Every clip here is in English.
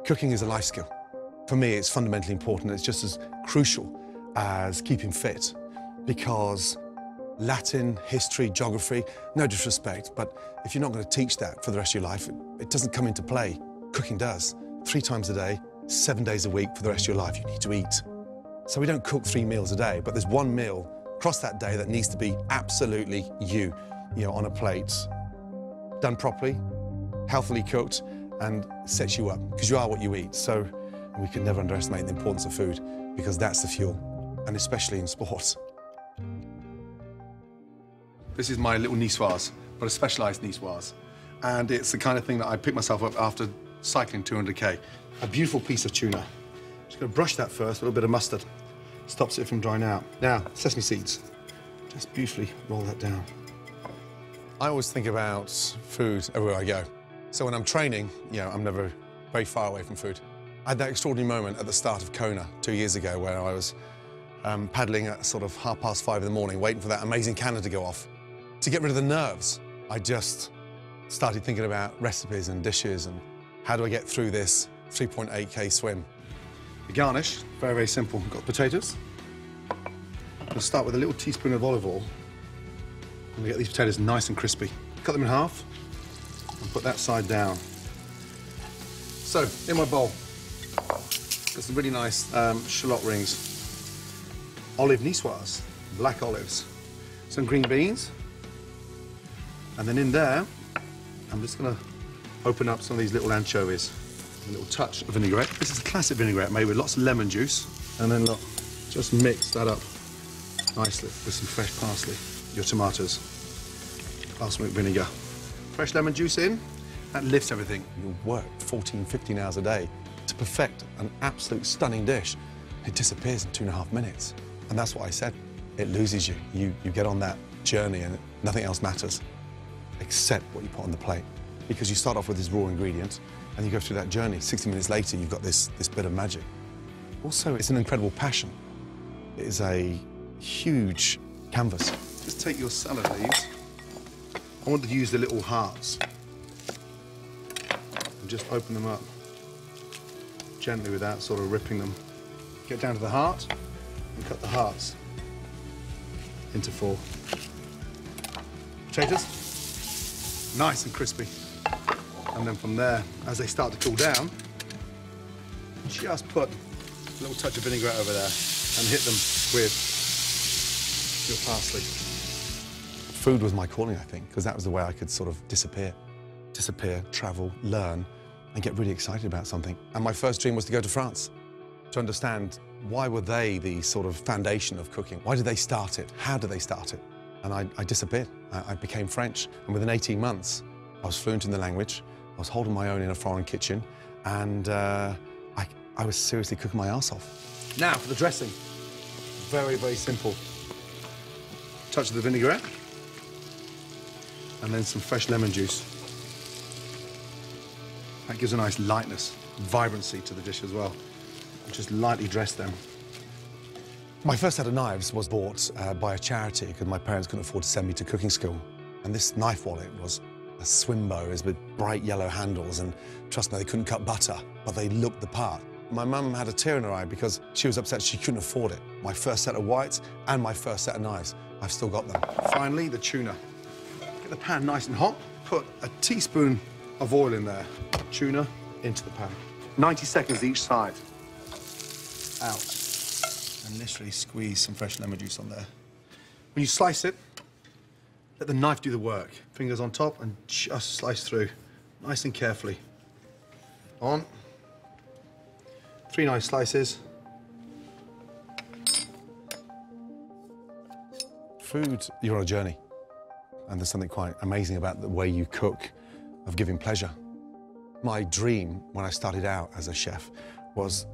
Cooking is a life skill. For me, it's fundamentally important. It's just as crucial as keeping fit, because Latin, history, geography, no disrespect, but if you're not going to teach that for the rest of your life, it doesn't come into play. Cooking does. 3 times a day, 7 days a week for the rest of your life, you need to eat. So we don't cook 3 meals a day, but there's one meal across that day that needs to be absolutely you know, on a plate, done properly, healthily cooked, and sets you up, because you are what you eat. So we can never underestimate the importance of food, because that's the fuel, and especially in sports. This is my little niçoise, but a specialised niçoise. And it's the kind of thing that I pick myself up after cycling 200K. A beautiful piece of tuna. Just gonna brush that first, a little bit of mustard. Stops it from drying out. Now, sesame seeds. Just beautifully roll that down. I always think about food everywhere I go. So when I'm training, you know, I'm never very far away from food. I had that extraordinary moment at the start of Kona 2 years ago where I was paddling at sort of 5:30 in the morning, waiting for that amazing cannon to go off. To get rid of the nerves, I just started thinking about recipes and dishes and how do I get through this 3.8K swim. The garnish, very, very simple. We've got potatoes. We'll start with a little teaspoon of olive oil. And we get these potatoes nice and crispy. Cut them in half and put that side down. So, in my bowl, got some really nice shallot rings, olive niçoise, black olives, some green beans, and then in there, I'm just gonna open up some of these little anchovies. A little touch of vinaigrette. This is a classic vinaigrette made with lots of lemon juice. And then look, just mix that up nicely with some fresh parsley. Your tomatoes, balsamic vinegar. Fresh lemon juice in, that lifts everything. You work 14, 15 hours a day to perfect an absolute stunning dish. It disappears in 2.5 minutes. And that's what I said. It loses you. You get on that journey and nothing else matters except what you put on the plate. Because you start off with this raw ingredient and you go through that journey. 60 minutes later, you've got this bit of magic. Also, it's an incredible passion. It is a huge canvas. Just take your salad leaves. I want to use the little hearts and just open them up gently without sort of ripping them. Get down to the heart and cut the hearts into 4. Potatoes, nice and crispy. And then from there, as they start to cool down, just put a little touch of vinaigrette over there and hit them with your parsley. Food was my calling, I think, because that was the way I could sort of disappear, travel, learn, and get really excited about something. And my first dream was to go to France, to understand why were they the sort of foundation of cooking? Why did they start it? How did they start it? And I disappeared. I became French. And within 18 months, I was fluent in the language. I was holding my own in a foreign kitchen, and I was seriously cooking my arse off. Now for the dressing. Very, very simple. Touch of the vinaigrette, and then some fresh lemon juice. That gives a nice lightness, vibrancy to the dish as well. Just lightly dress them. My first set of knives was bought by a charity because my parents couldn't afford to send me to cooking school. And this knife wallet was a swimbo, is with bright yellow handles, and trust me, they couldn't cut butter, but they looked the part. My mum had a tear in her eye because she was upset she couldn't afford it. My first set of whites and my first set of knives. I've still got them. Finally, the tuna. Get the pan nice and hot. Put a teaspoon of oil in there. Tuna into the pan. 90 seconds each side. Out. And literally squeeze some fresh lemon juice on there. When you slice it, let the knife do the work. Fingers on top and just slice through, nice and carefully. On. 3 nice slices. Food, you're on a journey. And there's something quite amazing about the way you cook, of giving pleasure. My dream when I started out as a chef was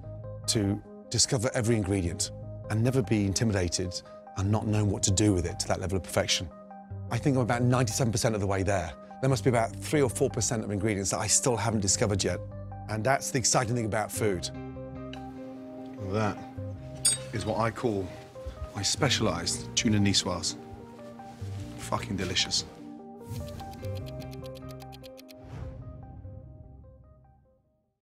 to discover every ingredient and never be intimidated and not knowing what to do with it to that level of perfection. I think I'm about 97% of the way there. There must be about 3 or 4% of ingredients that I still haven't discovered yet. And that's the exciting thing about food. That is what I call my specialised tuna niçoise. Fucking delicious.